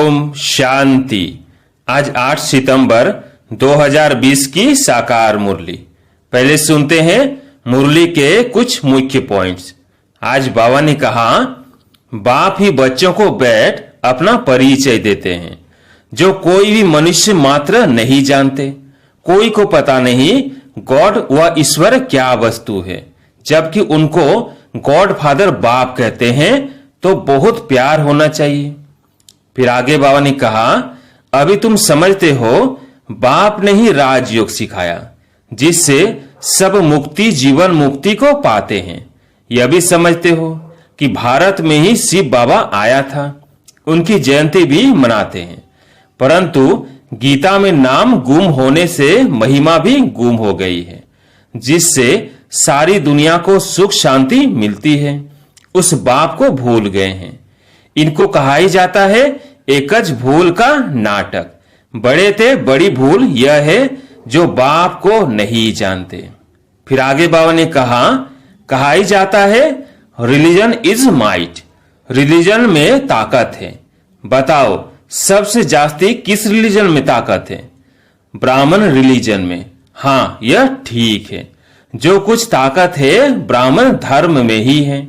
ओम शांति। आज 8 सितंबर 2020 की साकार मुरली। पहले सुनते हैं मुरली के कुछ मुख्य पॉइंट्स। आज बाबा ने कहा, बाप ही बच्चों को बैठ अपना परिचय देते हैं जो कोई भी मनुष्य मात्र नहीं जानते। कोई को पता नहीं गॉड व ईश्वर क्या वस्तु है, जबकि उनको गॉड फादर बाप कहते हैं, तो बहुत प्यार होना चाहिए। फिर आगे बाबा ने कहा, अभी तुम समझते हो बाप ने ही राजयोग सिखाया जिससे सब मुक्ति जीवन मुक्ति को पाते हैं। यह भी समझते हो कि भारत में ही शिव बाबा आया था, उनकी जयंती भी मनाते हैं, परंतु गीता में नाम गुम होने से महिमा भी गुम हो गई है, जिससे सारी दुनिया को सुख शांति मिलती है। उस बाप को भूल गए हैं। इनको कहा ही जाता है एकज भूल का नाटक। बड़े थे बड़ी भूल यह है जो बाप को नहीं जानते। फिर आगे बाबा ने कहा ही जाता है रिलीजन इज माइट, रिलीजन में ताकत है। बताओ सबसे जास्ती किस रिलीजन में ताकत है? ब्राह्मण रिलीजन में। हाँ, यह ठीक है। जो कुछ ताकत है ब्राह्मण धर्म में ही है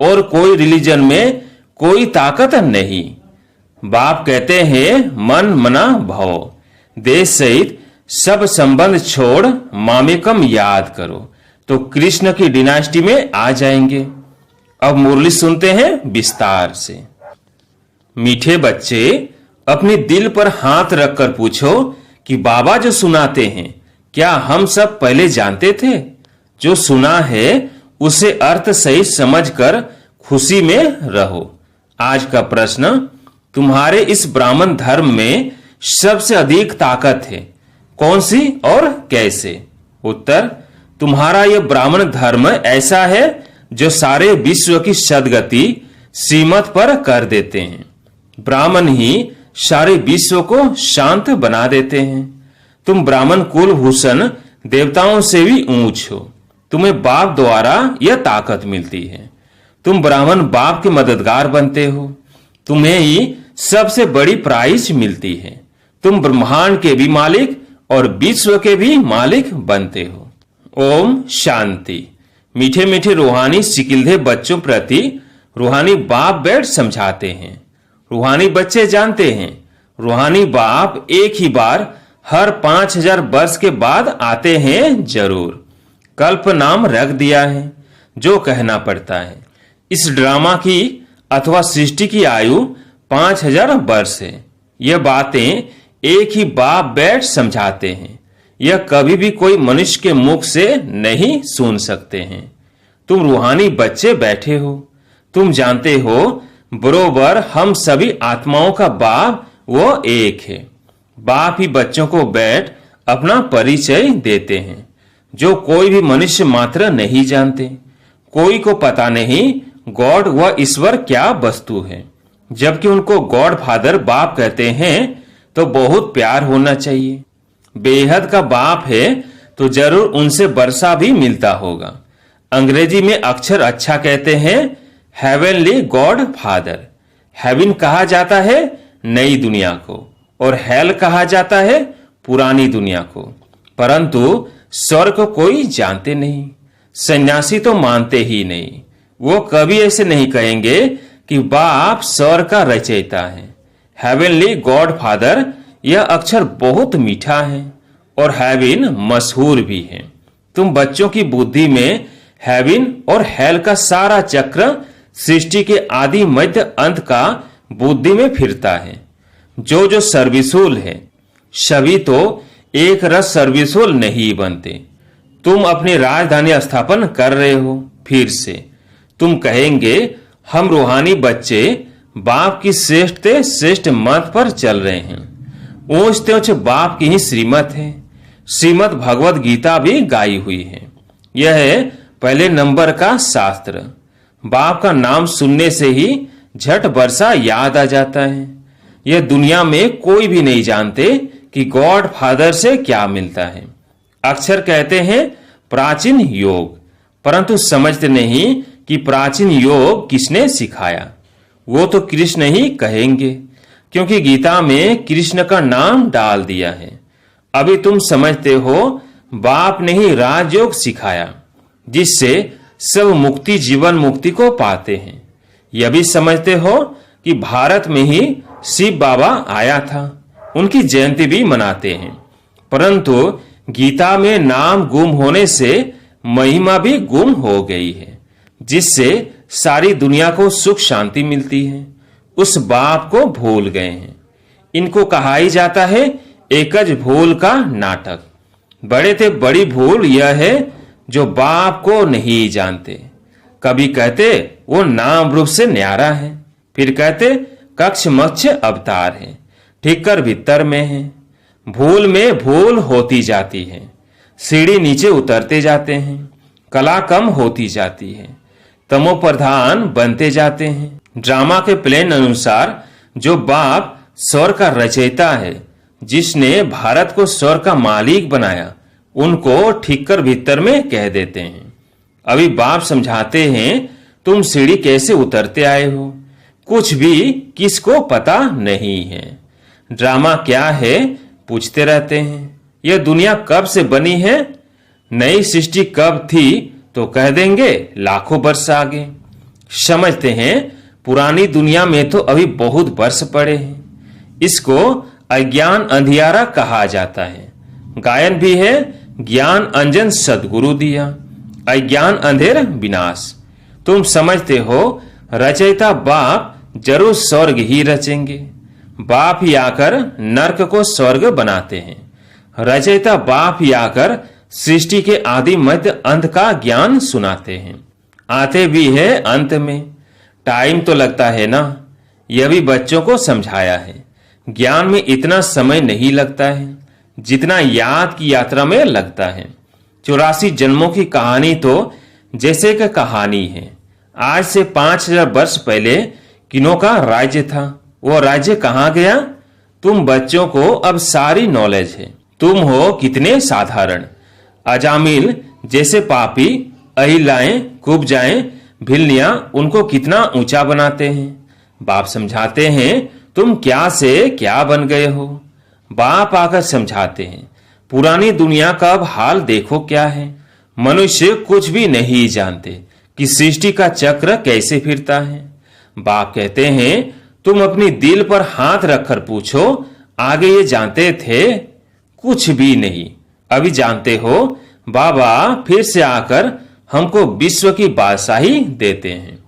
और कोई रिलीजन में कोई ताकत नहीं। बाप कहते हैं मन मना भव, देश सहित सब संबंध छोड़ मामेकम याद करो, तो कृष्ण की डिनास्टी में आ जाएंगे। अब मुरली सुनते हैं विस्तार से। मीठे बच्चे, अपने दिल पर हाथ रखकर पूछो कि बाबा जो सुनाते हैं क्या हम सब पहले जानते थे? जो सुना है उसे अर्थ सही समझकर खुशी में रहो। आज का प्रश्न, तुम्हारे इस ब्राह्मण धर्म में सबसे अधिक ताकत है कौन सी और कैसे? उत्तर, तुम्हारा यह ब्राह्मण धर्म ऐसा है जो सारे विश्व की सदगति श्रीमत पर कर देते हैं। ब्राह्मण ही सारे विश्व को शांत बना देते हैं। तुम ब्राह्मण कुलभूषण देवताओं से भी ऊंच हो। तुम्हें बाप द्वारा यह ताकत मिलती है। तुम ब्राह्मण बाप के मददगार बनते हो। तुम्हें ही सबसे बड़ी प्राइज मिलती है। तुम ब्रह्मांड के भी मालिक और विश्व के भी मालिक बनते हो। ओम शांति। मीठे मीठे रूहानी सिकिल्धे बच्चों प्रति रूहानी बाप बैठ समझाते हैं। रूहानी बच्चे जानते हैं रूहानी बाप एक ही बार हर 5000 वर्ष के बाद आते हैं जरूर। कल्प नाम रख दिया है जो कहना पड़ता है। इस ड्रामा की अथवा सृष्टि की आयु 5000 वर्ष है। यह बातें एक ही बाप बैठ समझाते हैं। यह कभी भी कोई मनुष्य के मुख से नहीं सुन सकते हैं। तुम रूहानी बच्चे बैठे हो। तुम जानते हो बरोबर हम सभी आत्माओं का बाप वो एक है। बाप ही बच्चों को बैठ अपना परिचय देते हैं जो कोई भी मनुष्य मात्र नहीं जानते। कोई को पता नहीं गॉड व ईश्वर क्या वस्तु है, जबकि उनको गॉड फादर बाप कहते हैं, तो बहुत प्यार होना चाहिए। बेहद का बाप है तो जरूर उनसे वर्षा भी मिलता होगा। अंग्रेजी में अक्षर अच्छा कहते हैं हेवनली गॉड फादर। हेवन कहा जाता है नई दुनिया को और हेल कहा जाता है पुरानी दुनिया को, परंतु स्वर्ग को कोई जानते नहीं। सन्यासी तो मानते ही नहीं। वो कभी ऐसे नहीं कहेंगे कि बाप स्वर्ग का रचयिता है। हेवनली गॉड फादर यह अक्षर बहुत मीठा है और हेवन मशहूर भी है। तुम बच्चों की बुद्धि में हेवन और हेल का सारा चक्र सृष्टि के आदि मध्य अंत का बुद्धि में फिरता है। जो जो सर्विसुल है सभी तो एक रस सर्विसुल नहीं बनते। तुम अपनी राजधानी स्थापन कर रहे हो। फिर से तुम कहेंगे हम रूहानी बच्चे बाप की श्रेष्ठ मत पर चल रहे हैं। ऊंचते ऊंचे बाप की ही श्रीमत है। श्रीमद भगवत गीता भी गाई हुई है। यह है पहले नंबर का शास्त्र। बाप का नाम सुनने से ही झट वर्षा याद आ जाता है। यह दुनिया में कोई भी नहीं जानते कि गॉड फादर से क्या मिलता है। अक्षर कहते हैं प्राचीन योग, परंतु समझते नहीं कि प्राचीन योग किसने सिखाया। वो तो कृष्ण ही कहेंगे क्योंकि गीता में कृष्ण का नाम डाल दिया है। अभी तुम समझते हो बाप ने ही राजयोग सिखाया, जिससे सब मुक्ति जीवन मुक्ति को पाते हैं। यह भी समझते हो कि भारत में ही शिव बाबा आया था, उनकी जयंती भी मनाते हैं। परंतु गीता में नाम गुम होने से महिमा भी गुम हो गई है, जिससे सारी दुनिया को सुख शांति मिलती है। उस बाप को भूल गए हैं। इनको कहा ही जाता है एकज भूल का नाटक। बड़े थे बड़ी भूल यह है जो बाप को नहीं जानते। कभी कहते वो नाम रूप से न्यारा है, फिर कहते कक्ष मक्ष अवतार है, ठीक कर भीतर में है। भूल में भूल होती जाती है, सीढ़ी नीचे उतरते जाते हैं, कला कम होती जाती है, तमो प्रधान बनते जाते हैं। ड्रामा के प्लान अनुसार जो बाप स्वर्ग का रचयिता है, जिसने भारत को स्वर्ग का मालिक बनाया, उनको ठीक कर भीतर में कह देते हैं। अभी बाप समझाते हैं तुम सीढ़ी कैसे उतरते आए हो, कुछ भी किसको पता नहीं है। ड्रामा क्या है पूछते रहते हैं। यह दुनिया कब से बनी है, नई सृष्टि कब थी, तो कह देंगे लाखों वर्ष आगे। समझते हैं पुरानी दुनिया में तो अभी बहुत वर्ष पड़े हैं। इसको अज्ञान अंधियारा कहा जाता है। गायन भी है ज्ञान अंजन सदगुरु दिया, अज्ञान अंधेर विनाश। तुम समझते हो रचयिता बाप जरूर स्वर्ग ही रचेंगे। बाप ही आकर नरक को स्वर्ग बनाते हैं। रचयिता बाप ही आकर सृष्टि के आदि मध्य अंत का ज्ञान सुनाते हैं। आते भी है अंत में, टाइम तो लगता है ना। यह भी बच्चों को समझाया है। ज्ञान में इतना समय नहीं लगता है जितना याद की यात्रा में लगता है। 84 जन्मों की कहानी तो जैसे कि कहानी है। आज से 5000 वर्ष पहले किनों का राज्य था, वो राज्य कहाँ गया? तुम बच्चों को अब सारी नॉलेज है। तुम हो कितने साधारण। अजामिल जैसे पापी, अहिलाएं, कुब्जाएं, भिलनियां उनको कितना ऊंचा बनाते हैं। बाप समझाते हैं तुम क्या से क्या बन गए हो। बाप आकर समझाते हैं पुरानी दुनिया का अब हाल देखो क्या है। मनुष्य कुछ भी नहीं जानते कि सृष्टि का चक्र कैसे फिरता है। बाप कहते हैं तुम अपनी दिल पर हाथ रखकर पूछो, आगे ये जानते थे? कुछ भी नहीं। अभी जानते हो बाबा फिर से आकर हमको विश्व की बादशाही देते हैं।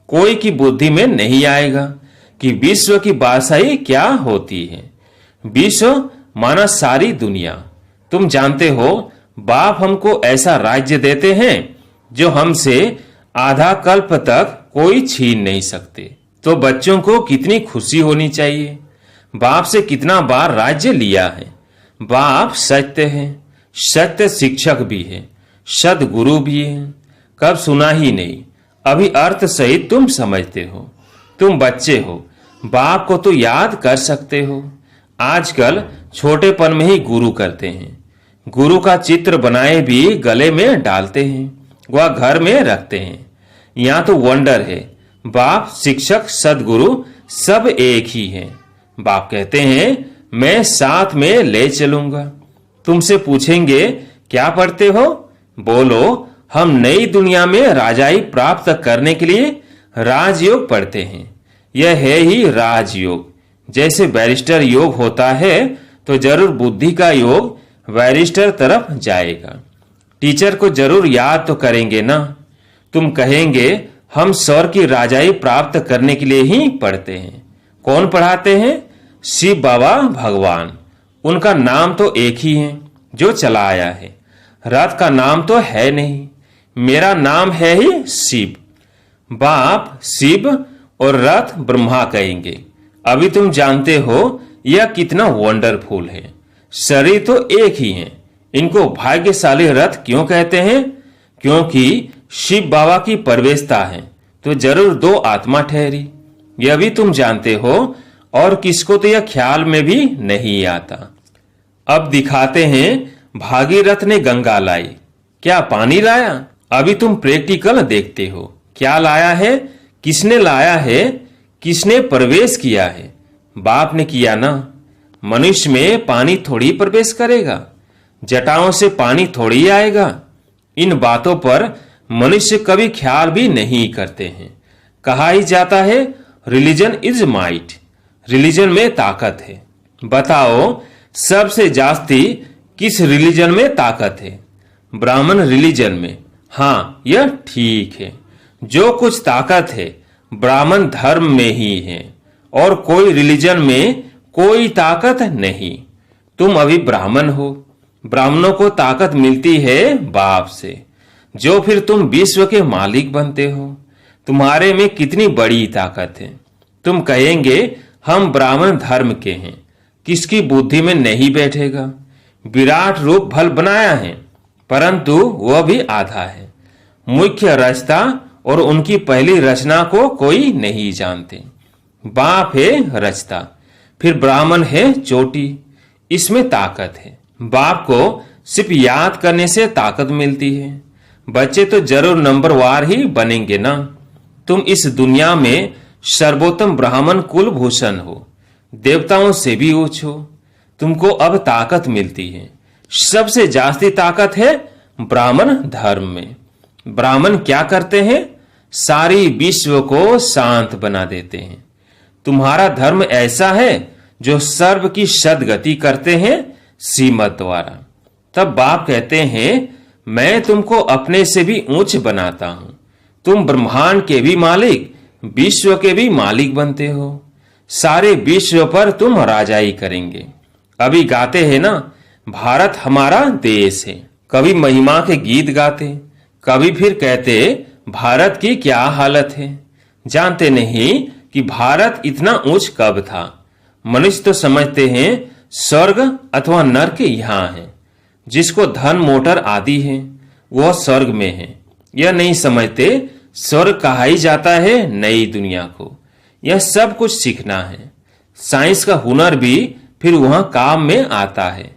कोई की बुद्धि में नहीं आएगा कि विश्व की बादशाही क्या होती है। विश्व माना सारी दुनिया। तुम जानते हो बाप हमको ऐसा राज्य देते हैं जो हमसे आधा कल्प तक कोई छीन नहीं सकते। तो बच्चों को कितनी खुशी होनी चाहिए। बाप से कितना बार राज्य लिया है। बाप सत्य है, सत्य शिक्षक भी है, सदगुरु भी है। कब सुना ही नहीं, अभी अर्थ सहित तुम समझते हो। तुम बच्चे हो, बाप को तो याद कर सकते हो। आजकल छोटेपन में ही गुरु करते हैं। गुरु का चित्र बनाए भी गले में डालते हैं, वह घर में रखते हैं। यहाँ तो वंडर है, बाप शिक्षक सदगुरु सब एक ही है। बाप कहते हैं मैं साथ में ले चलूंगा। तुमसे पूछेंगे क्या पढ़ते हो, बोलो हम नई दुनिया में राजाई प्राप्त करने के लिए राजयोग पढ़ते हैं। यह है ही राजयोग। जैसे बैरिस्टर योग होता है तो जरूर बुद्धि का योग बैरिस्टर तरफ जाएगा। टीचर को जरूर याद तो करेंगे ना। तुम कहेंगे हम स्वर्ग की राजाई प्राप्त करने के लिए ही पढ़ते हैं। कौन पढ़ाते हैं? शिव बाबा भगवान। उनका नाम तो एक ही है जो चला आया है। रथ का नाम तो है नहीं, मेरा नाम है ही शिव। बाप शिव और रथ ब्रह्मा कहेंगे। अभी तुम जानते हो यह कितना वंडरफुल है। शरीर तो एक ही है। इनको भाग्यशाली रथ क्यों कहते हैं? क्योंकि शिव बाबा की प्रवेशता है तो जरूर दो आत्मा ठहरी। यह भी तुम जानते हो और किसको तो यह ख्याल में भी नहीं आता। अब दिखाते हैं भागीरथ ने गंगा लाई, क्या पानी लाया? अभी तुम प्रैक्टिकल देखते हो क्या लाया है, किसने लाया है, किसने प्रवेश किया है। बाप ने किया ना। मनुष्य में पानी थोड़ी प्रवेश करेगा, जटाओं से पानी थोड़ी आएगा। इन बातों पर मनुष्य कभी ख्याल भी नहीं करते हैं। कहा ही जाता है रिलीजन इज माइट, रिलीजन में ताकत है। बताओ सबसे जास्ती किस रिलीजन में ताकत है? ब्राह्मण रिलीजन में। हाँ, यह ठीक है। जो कुछ ताकत है ब्राह्मण धर्म में ही है, और कोई रिलीजन में कोई ताकत नहीं। तुम अभी ब्राह्मण हो, ब्राह्मणों को ताकत मिलती है बाप से, जो फिर तुम विश्व के मालिक बनते हो। तुम्हारे में कितनी बड़ी ताकत है। तुम कहेंगे हम ब्राह्मण धर्म के हैं, किसकी बुद्धि में नहीं बैठेगा। विराट रूप भल बनाया है, परंतु वह भी आधा है। मुख्य रचता और उनकी पहली रचना को कोई नहीं जानते। बाप है रचता, फिर ब्राह्मण है चोटी। इसमें ताकत है। बाप को सिर्फ याद करने से ताकत मिलती है। बच्चे तो जरूर नंबरवार ही बनेंगे ना। तुम इस दुनिया में सर्वोत्तम ब्राह्मण कुलभूषण हो, देवताओं से भी ऊंच हो। तुमको अब ताकत मिलती है। सबसे जास्ती ताकत है ब्राह्मण धर्म में। ब्राह्मण क्या करते हैं? सारी विश्व को शांत बना देते हैं। तुम्हारा धर्म ऐसा है जो सर्व की सदगति करते हैं श्रीमत द्वारा। तब बाप कहते हैं मैं तुमको अपने से भी ऊंच बनाता हूं। तुम ब्रह्मांड के भी मालिक, विश्व के भी मालिक बनते हो। सारे विश्व पर तुम राजाई करेंगे। अभी गाते हैं ना, भारत हमारा देश है। कभी महिमा के गीत गाते, कभी फिर कहते भारत की क्या हालत है। जानते नहीं कि भारत इतना ऊंच कब था। मनुष्य तो समझते हैं स्वर्ग अथवा नरक यहाँ है। जिसको धन मोटर आदि है वह स्वर्ग में है। यह नहीं समझते स्वर्ग कहा ही जाता है नई दुनिया को। यह सब कुछ सीखना है। साइंस का हुनर भी फिर वहां काम में आता है।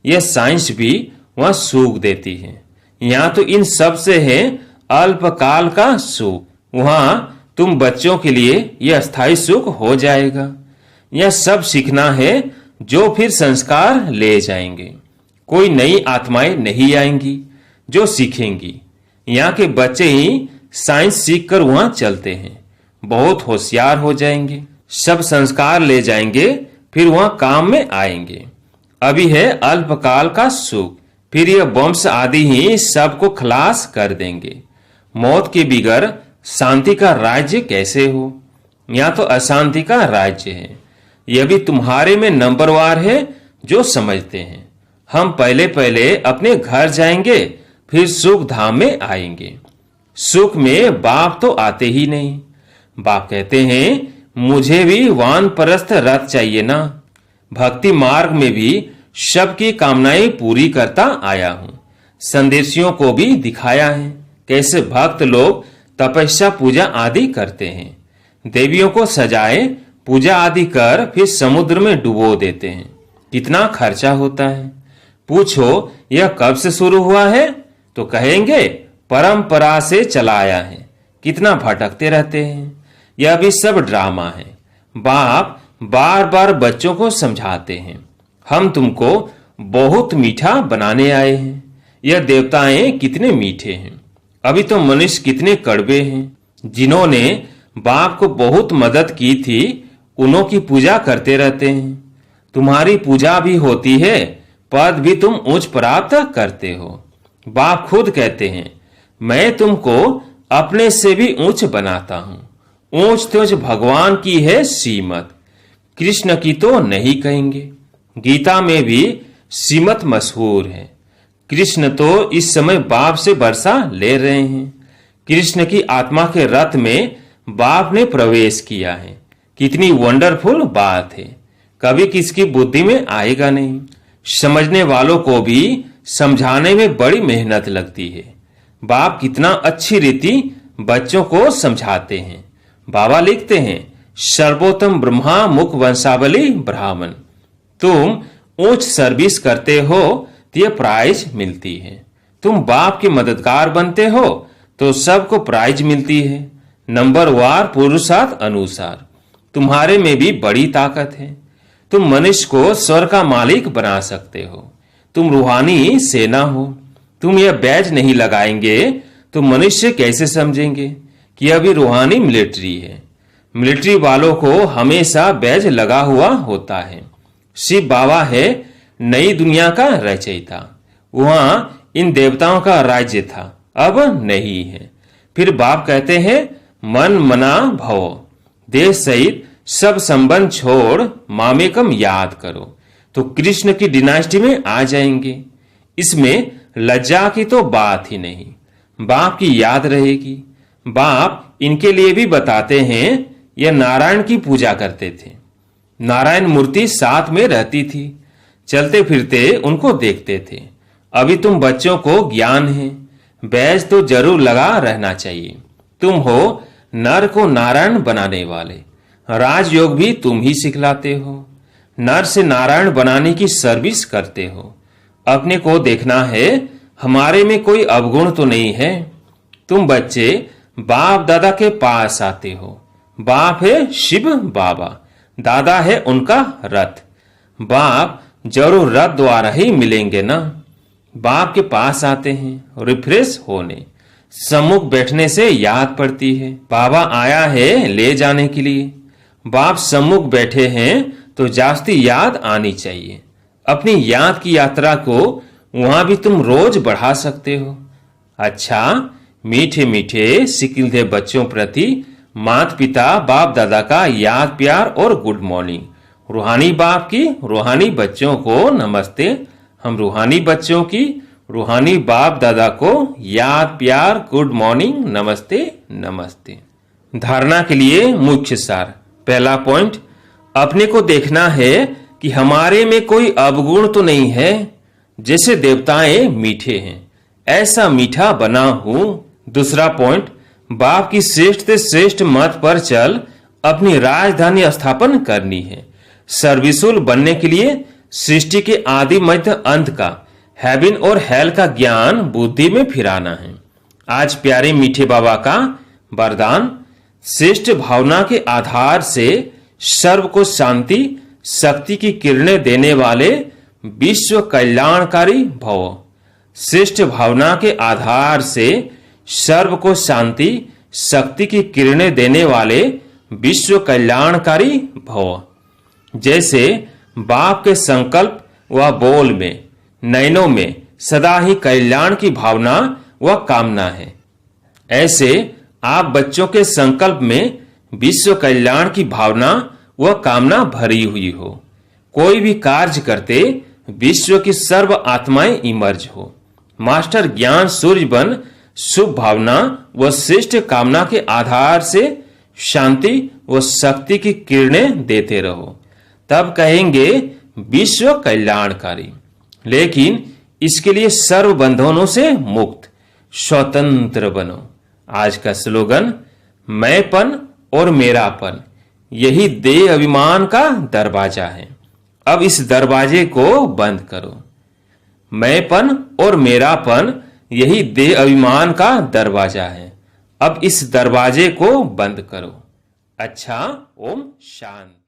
यह साइंस भी वहां सुख देती है। यहाँ तो इन सब से है अल्पकाल का सुख। वहां तुम बच्चों के लिए यह स्थायी सुख हो जाएगा। यह सब सीखना है जो फिर संस्कार ले जाएंगे। कोई नई आत्माएं नहीं आएंगी जो सीखेंगी। यहाँ के बच्चे ही साइंस सीखकर वहां चलते हैं, बहुत होशियार हो जाएंगे, सब संस्कार ले जाएंगे, फिर वहां काम में आएंगे। अभी है अल्पकाल का सुख, फिर यह वंश आदि ही सबको खलास कर देंगे। मौत के बिगर शांति का राज्य कैसे हो? यहाँ तो अशांति का राज्य है। यह भी तुम्हारे में नंबरवार है जो समझते हैं। हम पहले पहले अपने घर जाएंगे, फिर सुख धाम में आएंगे। सुख में बाप तो आते ही नहीं। बाप कहते हैं मुझे भी वानप्रस्थ रथ चाहिए ना। भक्ति मार्ग में भी सबकी कामनाएं पूरी करता आया हूं। संदेशियों को भी दिखाया है कैसे भक्त लोग तपस्या पूजा आदि करते हैं। देवियों को सजाए पूजा आदि कर फिर समुद्र में डुबो देते हैं। कितना खर्चा होता है। पूछो यह कब से शुरू हुआ है तो कहेंगे परंपरा से चला आया है। कितना भटकते रहते हैं। यह भी सब ड्रामा है। बाप बार बार बच्चों को समझाते हैं हम तुमको बहुत मीठा बनाने आए हैं। यह देवताएं कितने मीठे हैं। अभी तो मनुष्य कितने कड़वे हैं। जिन्होंने बाप को बहुत मदद की थी उन्हों की पूजा करते रहते हैं। तुम्हारी पूजा भी होती है, पद भी तुम ऊंच प्राप्त करते हो। बाप खुद कहते हैं मैं तुमको अपने से भी ऊंच बनाता हूं। ऊंच तो भगवान की है सीमत, कृष्ण की तो नहीं कहेंगे। गीता में भी सीमत मशहूर है। कृष्ण तो इस समय बाप से वर्षा ले रहे हैं। कृष्ण की आत्मा के रथ में बाप ने प्रवेश किया है। कितनी वंडरफुल बात है। कभी किसकी बुद्धि में आएगा नहीं। समझने वालों को भी समझाने में बड़ी मेहनत लगती है। बाप कितना अच्छी रीति बच्चों को समझाते हैं। बाबा लिखते हैं सर्वोत्तम ब्रह्मा मुख वंशावली ब्राह्मण। तुम उच्च सर्विस करते हो तो यह प्राइज मिलती है। तुम बाप के मददगार बनते हो तो सबको प्राइज मिलती है। नंबरवार पुरुषार्थ अनुसार तुम्हारे में भी बड़ी ताकत है। तुम मनुष्य को स्वर्ग का मालिक बना सकते हो। तुम रूहानी सेना हो। तुम यह बैज नहीं लगाएंगे तो मनुष्य कैसे समझेंगे कि अभी रूहानी मिलिट्री है। मिलिट्री वालों को हमेशा बैज लगा हुआ होता है। शिव बाबा है नई दुनिया का रचयिता। वहां इन देवताओं का राज्य था, अब नहीं है। फिर बाप कहते हैं मन मना भव, देह सहित सब संबंध छोड़ मामेकम याद करो, तो कृष्ण की डिनास्टी में आ जाएंगे। इसमें लज्जा की तो बात ही नहीं, बाप की याद रहेगी। बाप इनके लिए भी बताते हैं, यह नारायण की पूजा करते थे। नारायण मूर्ति साथ में रहती थी, चलते फिरते उनको देखते थे। अभी तुम बच्चों को ज्ञान है, बैज तो जरूर लगा रहना चाहिए। तुम हो नर को नारायण बनाने वाले, राजयोग भी तुम ही सिखलाते हो। नर से नारायण बनाने की सर्विस करते हो। अपने को देखना है, हमारे में कोई अवगुण तो नहीं है। तुम बच्चे बाप दादा के पास आते हो। बाप है शिव बाबा, दादा है उनका रथ। बाप जरूर रथ द्वारा ही मिलेंगे ना। बाप के पास आते हैं रिफ्रेश होने, सम्मुख बैठने से याद पड़ती है। बाबा आया है ले जाने के लिए। बाप सम्मुख बैठे हैं तो जास्ती याद आनी चाहिए। अपनी याद की यात्रा को वहां भी तुम रोज बढ़ा सकते हो। अच्छा, मीठे मीठे सिकिलधे बच्चों प्रति माता पिता बाप दादा का याद प्यार और गुड मॉर्निंग। रूहानी बाप की रूहानी बच्चों को नमस्ते। हम रूहानी बच्चों की रूहानी बाप दादा को याद प्यार गुड मॉर्निंग नमस्ते नमस्ते। धारणा के लिए मुख्य सार। पहला पॉइंट, अपने को देखना है कि हमारे में कोई अवगुण तो नहीं है। जैसे देवताएं मीठे हैं, ऐसा मीठा बना हूं। दूसरा पॉइंट, बाप की श्रेष्ठ से श्रेष्ठ मत पर चल अपनी राजधानी स्थापन करनी है। सर्विसुल बनने के लिए सृष्टि के आदि मध्य अंत का, हेवन और हेल का ज्ञान बुद्धि में फिराना है। आज प्यारे मीठे बाबा का वरदान, श्रेष्ठ भावना के आधार से सर्व को शांति शक्ति की किरणें देने वाले विश्व कल्याणकारी भव। श्रेष्ठ भावना के आधार से सर्व को शांति शक्ति की किरणें देने वाले विश्व कल्याणकारी भव। जैसे बाप के संकल्प व बोल में, नयनों में सदा ही कल्याण की भावना व कामना है, ऐसे आप बच्चों के संकल्प में विश्व कल्याण की भावना व कामना भरी हुई हो। कोई भी कार्य करते विश्व की सर्व आत्माएं इमर्ज हो। मास्टर ज्ञान सूर्य बन शुभ भावना व श्रेष्ठ कामना के आधार से शांति व शक्ति की किरणें देते रहो, तब कहेंगे विश्व कल्याणकारी। लेकिन इसके लिए सर्व बंधनों से मुक्त स्वतंत्र बनो। आज का स्लोगन, मैंपन और मेरापन यही देह अभिमान का दरवाजा है। अब इस दरवाजे को बंद करो। मैंपन और मेरापन यही देह अभिमान का दरवाजा है। अब इस दरवाजे को बंद करो। अच्छा, ओम शांति।